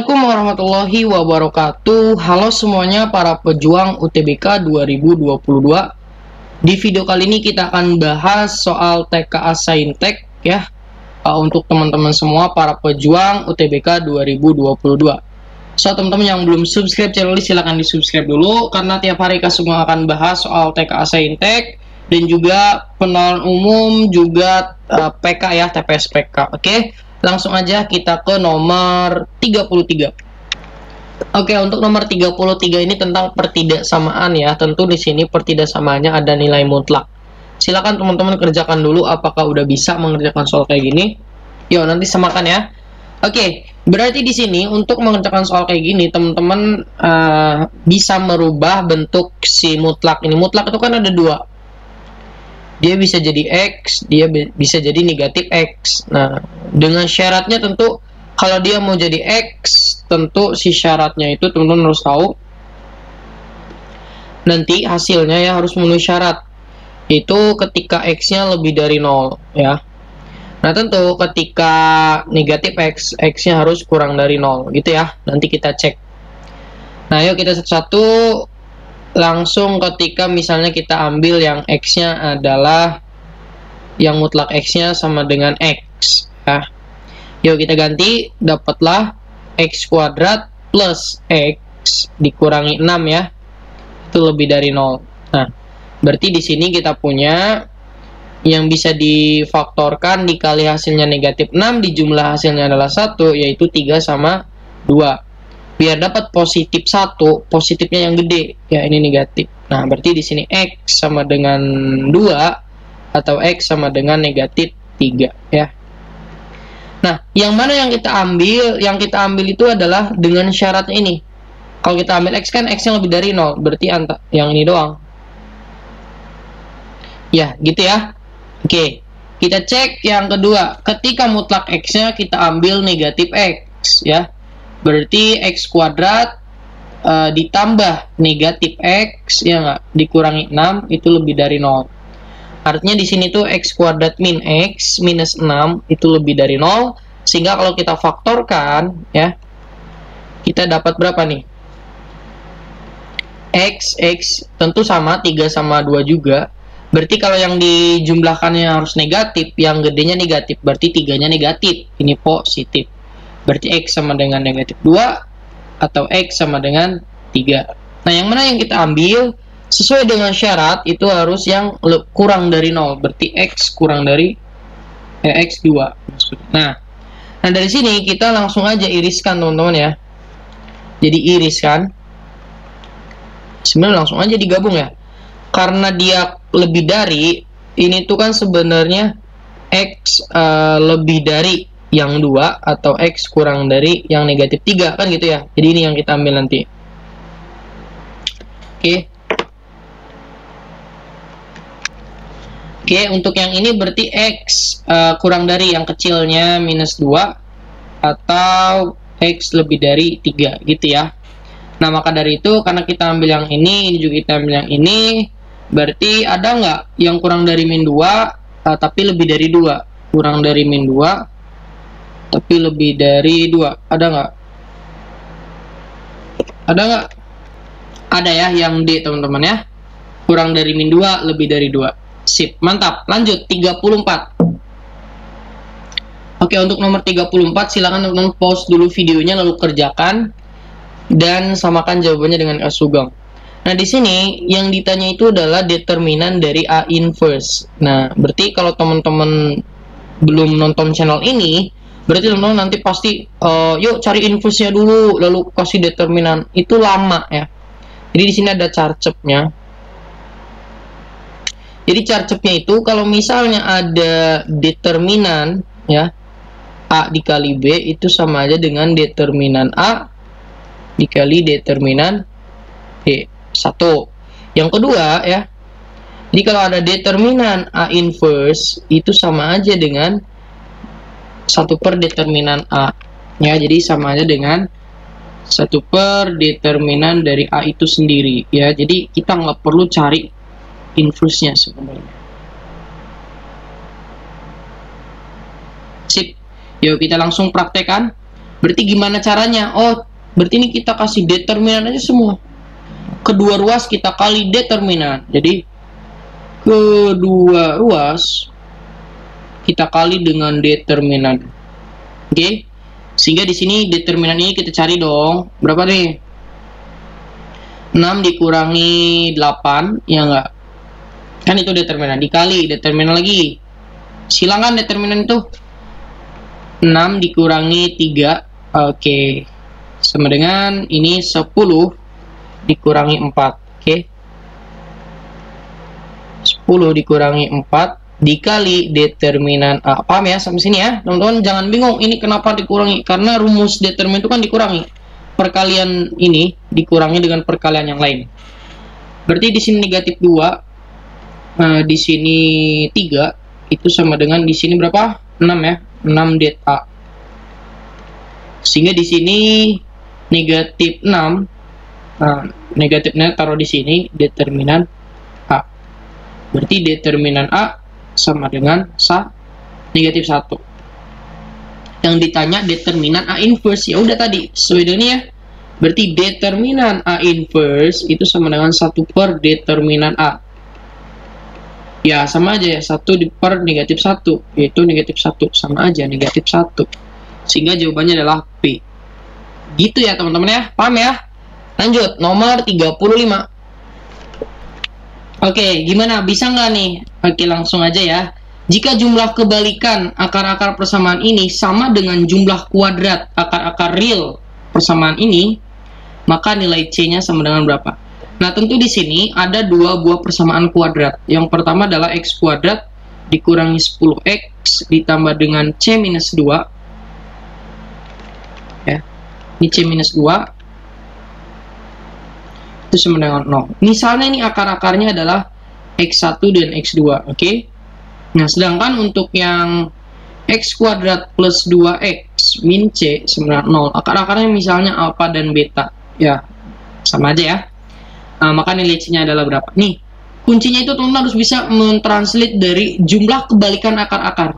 Assalamualaikum warahmatullahi wabarakatuh. Halo semuanya para pejuang UTBK 2022. Di video kali ini kita akan bahas soal TKA Saintek ya. Untuk teman-teman semua para pejuang UTBK 2022. So teman-teman yang belum subscribe channel ini silahkan di subscribe dulu, karena tiap hari kita semua akan bahas soal TKA Saintek dan juga pengenalan umum, juga PK ya, TPS PK. Oke. Langsung aja kita ke nomor 33. Oke, untuk nomor 33 ini tentang pertidaksamaan ya. Tentu di sini pertidaksamaannya ada nilai mutlak. Silakan teman-teman kerjakan dulu apakah udah bisa mengerjakan soal kayak gini. Yuk, nanti samakan ya. Oke, berarti di sini untuk mengerjakan soal kayak gini teman-teman bisa merubah bentuk si mutlak ini. Mutlak itu kan ada dua. Dia bisa jadi X, dia bisa jadi negatif X. Nah, dengan syaratnya tentu kalau dia mau jadi X, tentu si syaratnya itu teman-teman harus tahu. Nanti hasilnya ya harus memenuhi syarat. Itu ketika X-nya lebih dari 0 ya. Nah, tentu ketika negatif X, X-nya harus kurang dari 0 gitu ya. Nanti kita cek. Nah, yuk kita satu-satu. Langsung ketika misalnya kita ambil yang X-nya adalah yang mutlak X-nya sama dengan X ya. Yuk kita ganti, dapatlah X kuadrat plus X dikurangi 6 ya. Itu lebih dari 0. Nah, berarti di sini kita punya yang bisa difaktorkan dikali hasilnya negatif 6 dijumlah hasilnya adalah 1, yaitu 3 sama 2. Biar dapat positif 1, positifnya yang gede ya, ini negatif. Nah, berarti di sini X sama dengan 2 atau X sama dengan negatif 3 ya. Nah, yang mana yang kita ambil? Yang kita ambil itu adalah dengan syarat ini. Kalau kita ambil X kan X-nya lebih dari 0, berarti yang ini doang. Ya, gitu ya. Oke, kita cek yang kedua. Ketika mutlak X-nya kita ambil negatif X ya. Berarti X kuadrat ditambah negatif X ya nggak, dikurangi 6 itu lebih dari 0. Artinya di sini tuh X kuadrat min X minus 6 itu lebih dari 0. Sehingga kalau kita faktorkan ya, kita dapat berapa nih? X tentu sama 3 sama 2 juga. Berarti kalau yang dijumlahkannya harus negatif, yang gedenya negatif, berarti 3-nya negatif, ini positif. Berarti X sama dengan negatif 2 atau X sama dengan 3. Nah, yang mana yang kita ambil sesuai dengan syarat itu harus yang kurang dari 0. Berarti X kurang dari X 2. Nah, dari sini kita langsung aja iriskan teman-teman ya. Jadi iriskan. Sebenarnya langsung aja digabung ya. Karena dia lebih dari, ini tuh kan sebenarnya X lebih dari yang 2 atau X kurang dari yang negatif 3 kan gitu ya. Jadi ini yang kita ambil nanti. Oke, untuk yang ini berarti X kurang dari yang kecilnya minus 2 atau X lebih dari 3 gitu ya. Nah, maka dari itu karena kita ambil yang ini juga kita ambil yang ini, berarti ada nggak yang kurang dari min 2 tapi lebih dari 2? Kurang dari min 2 tapi lebih dari 2. Ada nggak? Ada nggak? Ada ya, yang D teman-teman ya. Kurang dari min 2, lebih dari 2. Sip, mantap. Lanjut, 34. Oke, untuk nomor 34, silakan teman-teman pause dulu videonya, lalu kerjakan. Dan samakan jawabannya dengan A Sugeng. Nah, di sini yang ditanya itu adalah determinan dari A inverse. Nah, berarti kalau teman-teman belum nonton channel ini, berarti teman-teman nanti pasti yuk cari inverse-nya dulu lalu kasih determinan, itu lama ya. Jadi di sini ada carcepnya. Jadi carcepnya itu kalau misalnya ada determinan ya, A dikali B itu sama aja dengan determinan A dikali determinan B. Satu. Yang kedua ya, jadi kalau ada determinan A inverse itu sama aja dengan 1 per determinan A ya, jadi sama aja dengan 1 per determinan dari A itu sendiri ya. Jadi kita nggak perlu cari inverse-nya sebenarnya. Sip, yuk kita langsung praktekkan. Berarti gimana caranya? Oh, berarti ini kita kasih determinan aja semua. Kedua ruas kita kali determinan. Jadi kedua ruas kita kali dengan determinan. Oke. Sehingga di sini determinan ini kita cari dong. Berapa nih? 6 dikurangi 8, ya enggak? Kan itu determinan, dikali determinan lagi. Silakan determinan itu. 6 dikurangi 3. Oke. Sama dengan ini 10 dikurangi 4. Oke. 10 dikurangi 4 dikali determinan A. Paham ya sampai sini ya? Teman-teman jangan bingung ini kenapa dikurangi, karena rumus determinan itu kan dikurangi. Perkalian ini dikurangi dengan perkalian yang lain. Berarti di sini negatif 2, di sini 3, itu sama dengan di sini berapa? 6 ya, 6 det A. Sehingga di sini negatif 6, nah, negatifnya taruh di sini, determinan A. Berarti determinan A sama dengan negatif 1. Yang ditanya determinan A inverse, ya udah tadi sesuai dengan ya. Berarti determinan A inverse itu sama dengan 1 per determinan A. Ya sama aja ya, 1 per negatif 1, yaitu negatif 1, sama aja negatif 1. Sehingga jawabannya adalah P. Gitu ya teman-teman ya, paham ya? Lanjut, nomor 35. Oke, gimana? Bisa nggak nih? Oke, langsung aja ya. Jika jumlah kebalikan akar-akar persamaan ini sama dengan jumlah kuadrat akar-akar real persamaan ini, maka nilai C-nya sama dengan berapa? Nah, tentu di sini ada dua buah persamaan kuadrat. Yang pertama adalah X kuadrat dikurangi 10X ditambah dengan C minus 2. Ya. Ini C minus 2. Itu sama dengan 0. Misalnya ini akar-akarnya adalah X1 dan X2. Oke? Nah, sedangkan untuk yang X kuadrat plus 2X min C sama dengan 0. Akar-akarnya misalnya alpha dan beta. Ya, sama aja ya. Nah, maka nilai C-nya adalah berapa? Nih, kuncinya itu teman-teman harus bisa mentranslate dari jumlah kebalikan akar-akar.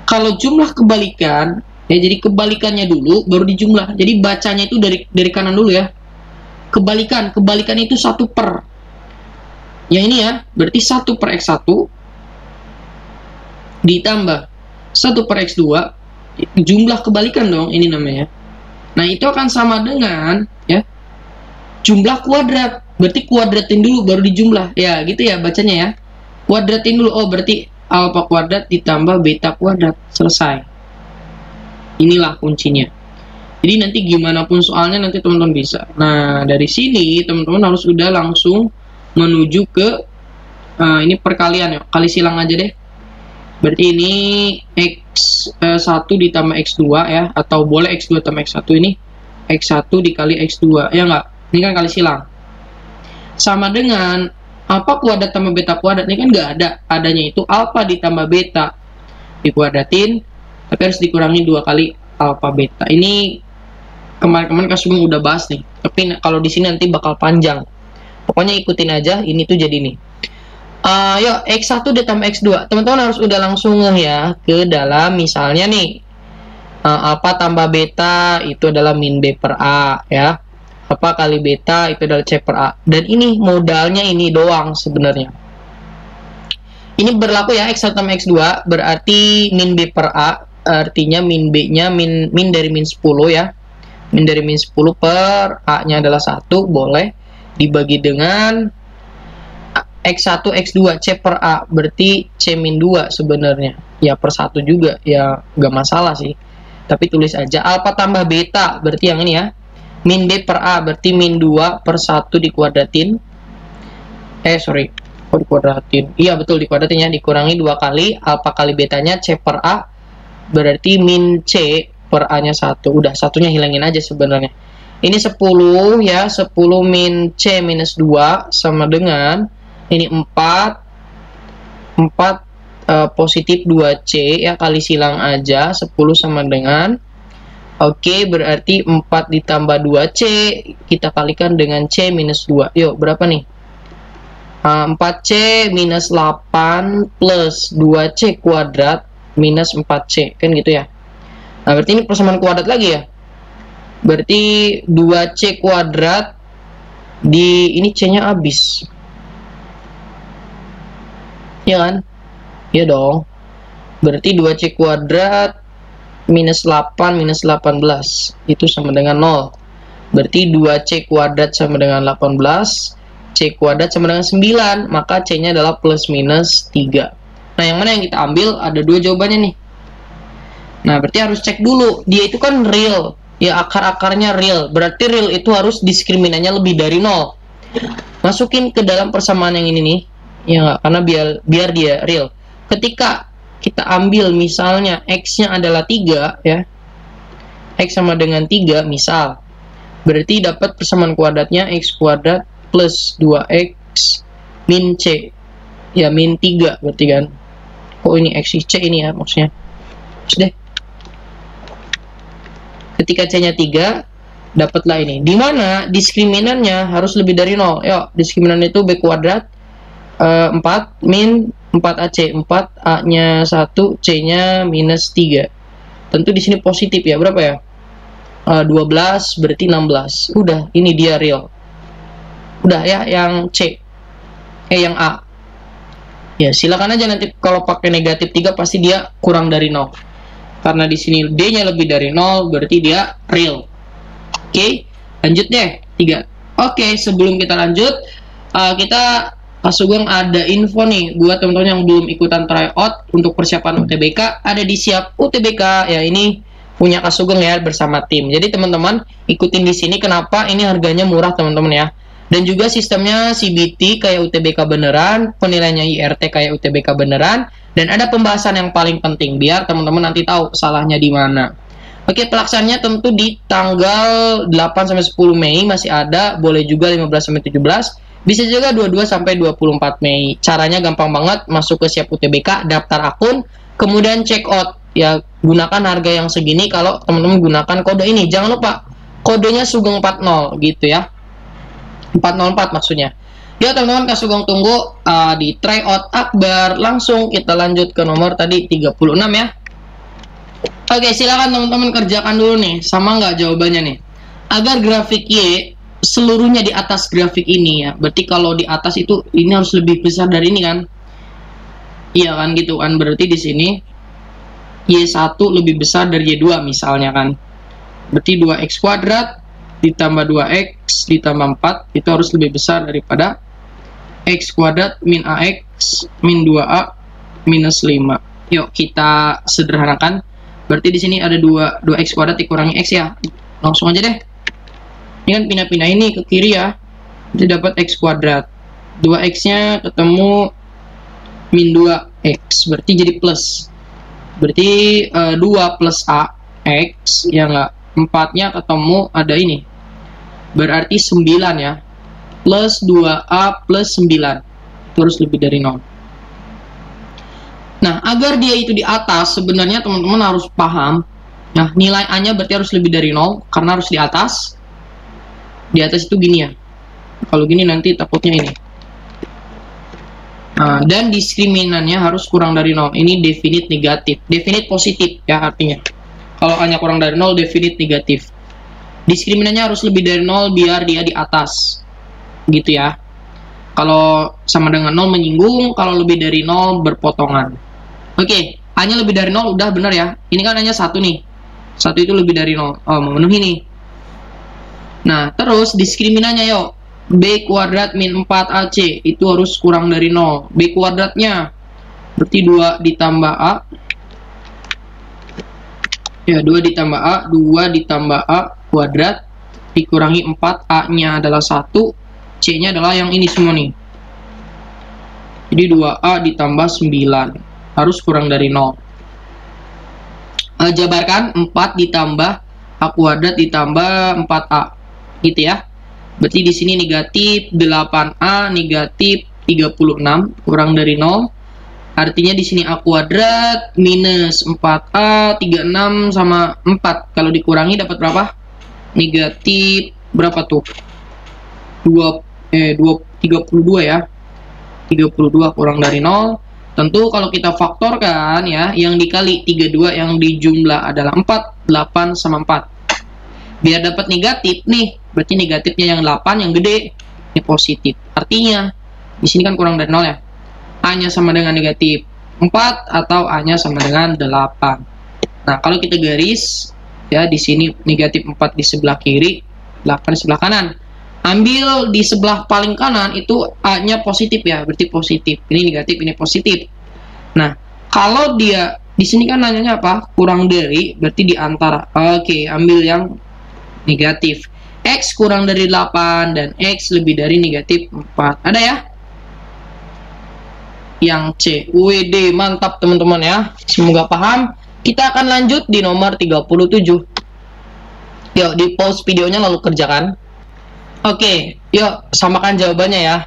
Kalau jumlah kebalikan, ya jadi kebalikannya dulu, baru dijumlah. Jadi bacanya itu dari kanan dulu ya. Kebalikan itu 1 per. Yang ini ya, berarti 1 per X1 ditambah 1 per X2, jumlah kebalikan dong ini namanya. Nah, itu akan sama dengan ya jumlah kuadrat. Berarti kuadratin dulu baru dijumlah. Ya, gitu ya bacanya ya. Kuadratin dulu. Oh, berarti alpha kuadrat ditambah beta kuadrat. Selesai. Inilah kuncinya. Jadi nanti gimana pun soalnya nanti teman-teman bisa. Nah, dari sini teman-teman harus udah langsung menuju ke ini perkalian ya. Kali silang aja deh. Berarti ini X1 ditambah X2 ya, atau boleh X2 tambah X1, ini X1 dikali X2, ya enggak? Ini kan kali silang. Sama dengan alpha kuadrat tambah beta kuadrat, ini kan enggak ada. Adanya itu alpha ditambah beta dikuadratin, tapi harus dikurangi 2 kali alpha beta. Ini kemarin-kemarin Kasubung udah bahas nih, tapi kalau di sini nanti bakal panjang. Pokoknya ikutin aja, ini tuh jadi nih. Yuk, X1 ditambah X2. Teman-teman harus udah langsung ya ke dalam misalnya nih. Alpha tambah beta itu adalah min B per A ya. Alpha kali beta itu adalah C per A. Dan ini modalnya ini doang sebenarnya. Ini berlaku ya X1 tambah X2 berarti min B per A, artinya min B-nya min dari min 10 ya. Min dari min 10 per A-nya adalah 1, boleh dibagi dengan X1, X2, C per A, berarti C min 2 sebenarnya. Ya per 1 juga, ya nggak masalah sih. Tapi tulis aja alpha tambah beta, berarti yang ini ya. Min B per A, berarti min 2 per 1 dikuadratin. Kok dikuadratin? Iya betul, dikuadratin ya. Dikurangi 2 kali, alpha kali betanya C per A, berarti min C per A-nya 1. Udah, satunya hilangin aja sebenarnya. Ini 10 ya, 10 min C minus 2 sama dengan ini 4 positif 2C ya, kali silang aja 10 sama dengan oke, berarti 4 ditambah 2C kita kalikan dengan C minus 2. Yuk, berapa nih? 4C minus 8 plus 2C kuadrat minus 4C, kan gitu ya. Nah, berarti ini persamaan kuadrat lagi ya. Berarti 2C kuadrat di ini C-nya habis. Ya kan? Ya dong. Berarti 2C kuadrat minus 8 minus 18 itu sama dengan 0. Berarti 2C kuadrat sama dengan 18, C kuadrat sama dengan 9, maka C-nya adalah plus minus 3. Nah, yang mana yang kita ambil? Ada dua jawabannya nih. Nah, berarti harus cek dulu. Dia itu kan real. Ya, akar-akarnya real. Berarti real itu harus diskriminannya lebih dari 0. Masukin ke dalam persamaan yang ini nih. Ya nggak? Karena biar dia real. Ketika kita ambil misalnya X-nya adalah 3, ya. X sama dengan 3, misal. Berarti dapat persamaan kuadratnya X kuadrat plus 2X min C. Ya, min 3 berarti kan. Oh, ini X, C ini ya maksudnya. Terus deh. Ketika C-nya 3, dapatlah ini. Dimana diskriminannya harus lebih dari 0. Yuk, diskriminan itu B kuadrat 4 min 4AC. 4A-nya 1, C-nya minus 3. Tentu di sini positif ya. Berapa ya? 12 berarti 16. Udah, ini dia real. Udah ya, yang C. Yang A. Ya, silakan aja nanti kalau pakai negatif 3 pasti dia kurang dari 0. Karena di sini D-nya lebih dari 0, berarti dia real. Oke, lanjut deh. 3. Oke, sebelum kita lanjut, kita Kak Sugeng ada info nih buat teman-teman yang belum ikutan tryout untuk persiapan UTBK, ada di Siap UTBK. Ya, ini punya Kak Sugeng ya bersama tim. Jadi teman-teman ikutin di sini, kenapa ini harganya murah teman-teman ya. Dan juga sistemnya CBT kayak UTBK beneran, penilaiannya IRT kayak UTBK beneran, dan ada pembahasan yang paling penting biar teman-teman nanti tahu salahnya di mana. Oke, pelaksananya tentu di tanggal 8 sampai 10 Mei masih ada, boleh juga 15 sampai 17, bisa juga 22 sampai 24 Mei. Caranya gampang banget, masuk ke Siap UTBK, daftar akun, kemudian check out. Ya, gunakan harga yang segini kalau teman-teman gunakan kode ini. Jangan lupa kodenya Sugeng 40 gitu ya. 404 maksudnya. Ya teman-teman, Kak Sugeng tunggu di tryout akbar. Langsung kita lanjut ke nomor tadi 36 ya. Oke, silakan teman-teman kerjakan dulu nih. Sama nggak jawabannya nih? Agar grafik Y seluruhnya di atas grafik ini ya. Berarti kalau di atas itu ini harus lebih besar dari ini kan? Iya kan gitu kan. Berarti di sini Y1 lebih besar dari Y2 misalnya kan. Berarti 2X kuadrat ditambah 2X ditambah 4 itu harus lebih besar daripada X kuadrat min AX min 2A minus 5. Yuk kita sederhanakan. Berarti di sini ada 2X kuadrat dikurangi X ya. Langsung aja deh. Ini kan pindah-pindah ini ke kiri ya. Jadi dapat X kuadrat. 2X-nya ketemu min 2X. Berarti jadi plus. Berarti 2 plus A X ya enggak. 4-nya ketemu ada ini. Berarti 9 ya. Plus 2A plus 9. Itu harus lebih dari 0. Nah, agar dia itu di atas, sebenarnya teman-teman harus paham. Nah, nilai A-nya berarti harus lebih dari 0. Karena harus di atas. Di atas itu gini ya. Kalau gini nanti takutnya ini. Nah, dan diskriminannya harus kurang dari 0. Ini definite negatif. Definite positif ya artinya. Kalau A-nya kurang dari 0, definite negatif. Diskriminannya harus lebih dari 0 biar dia di atas. Gitu ya. Kalau sama dengan 0 menyinggung, kalau lebih dari 0 berpotongan. Oke, A-nya lebih dari 0 udah benar ya. Ini kan hanya 1 nih. 1 itu lebih dari 0. Oh, memenuhi nih. Nah, terus diskriminannya yuk. B kuadrat min 4AC itu harus kurang dari 0. B kuadratnya berarti 2 ditambah A. Ya, 2 ditambah A, 2 ditambah A kuadrat dikurangi 4, A-nya adalah 1, C-nya adalah yang ini semua nih. Jadi 2A ditambah 9 harus kurang dari 0. Jabarkan 4 ditambah A kuadrat ditambah 4A. Gitu ya. Berarti di sini negatif 8A negatif 36 kurang dari 0. Artinya di sini A kuadrat minus 4A 36 sama 4. Kalau dikurangi dapat berapa? Negatif berapa tuh? 32 ya. 32 kurang dari 0. Tentu kalau kita faktorkan ya, yang dikali 32 yang dijumlah adalah 4, 8 sama 4. Biar dapat negatif nih, berarti negatifnya yang 8 yang gede, ini positif. Artinya di sini kan kurang dari 0 ya. A-nya sama dengan negatif 4 atau A-nya sama dengan 8. Nah, kalau kita garis ya, di sini negatif 4 di sebelah kiri, 8 di sebelah kanan. Ambil di sebelah paling kanan itu A-nya positif ya, berarti positif. Ini negatif, ini positif. Nah, kalau dia di sini kan nanyanya apa? Kurang dari, berarti di antara. Oke, ambil yang negatif. X kurang dari 8 dan X lebih dari negatif 4. Ada ya? Yang C. WD, mantap teman-teman ya. Semoga paham. Kita akan lanjut di nomor 37. Yuk, di pause videonya lalu kerjakan. Oke, yuk samakan jawabannya ya.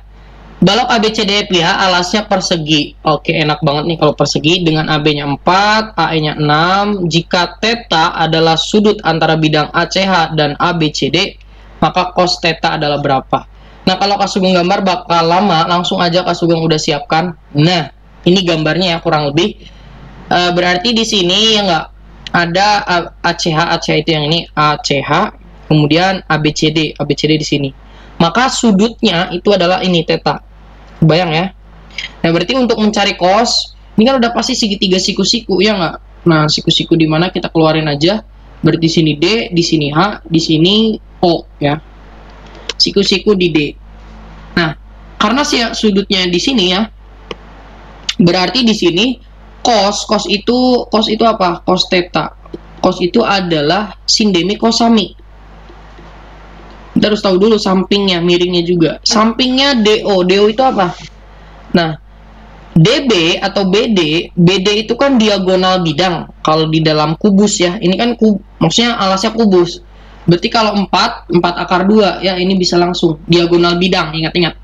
Balok ABCD lihat alasnya persegi. Oke, enak banget nih kalau persegi dengan AB-nya 4, AE-nya 6. Jika theta adalah sudut antara bidang ACH dan ABCD, maka cos theta adalah berapa? Nah, kalau Kak Sugeng gambar bakal lama, langsung aja Kak Sugeng udah siapkan. Nah, ini gambarnya ya kurang lebih. Berarti di sini ya nggak ada ACH itu yang ini ACH, kemudian ABCD di sini. Maka sudutnya itu adalah ini theta. Bayang ya. Nah, berarti untuk mencari cos, ini kan udah pasti segitiga siku-siku ya nggak? Nah, siku-siku di mana kita keluarin aja. Berarti di sini D, di sini H, di sini O ya. Siku-siku di D. Nah, karena sudutnya di sini ya, berarti di sini cos itu apa? Cos theta. Cos itu adalah sin demi cosami. Kita harus tahu dulu sampingnya, miringnya juga. Sampingnya DO. DO itu apa? Nah, DB atau BD itu kan diagonal bidang. Kalau di dalam kubus ya, ini kan maksudnya alasnya kubus. Berarti kalau 4 akar 2 ya, ini bisa langsung diagonal bidang, ingat-ingat.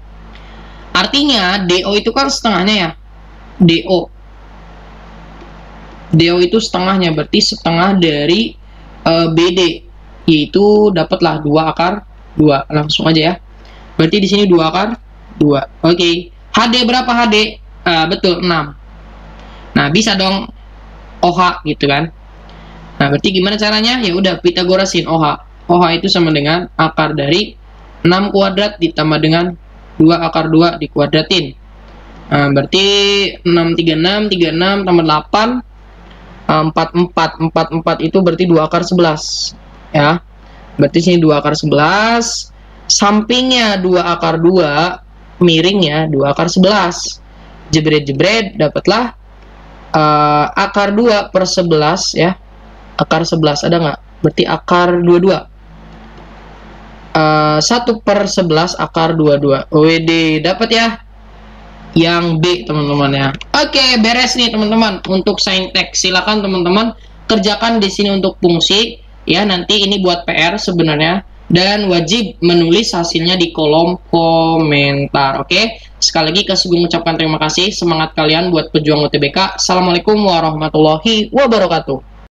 Artinya DO itu kan setengahnya ya. DO itu setengahnya, berarti setengah dari BD, yaitu dapatlah 2 akar 2. Langsung aja ya. Berarti di sini 2 akar 2. Oke. HD berapa HD? Betul 6. Nah, bisa dong OH gitu kan. Nah, berarti gimana caranya? Ya udah Pitagorasin OH. OH itu sama dengan akar dari 6 kuadrat ditambah dengan 2 akar 2 dikuadratin. Nah, berarti 36 tambah 8 44 itu berarti 2 akar 11 ya. Berarti sini 2 akar 11, sampingnya 2 akar 2, miringnya 2 akar 11. Jebret dapatlah akar 2 per 11 ya. Akar 11 ada nggak? Berarti akar 22. 1 per 11 akar 22. WD dapat ya. Yang B teman-teman ya. Oke, beres nih teman-teman untuk saintek. Silakan teman-teman kerjakan di sini untuk fungsi ya. Nanti ini buat PR sebenarnya dan wajib menulis hasilnya di kolom komentar. Oke. Sekali lagi Kak Sugeng mengucapkan terima kasih. Semangat kalian buat pejuang UTBK. Assalamualaikum warahmatullahi wabarakatuh.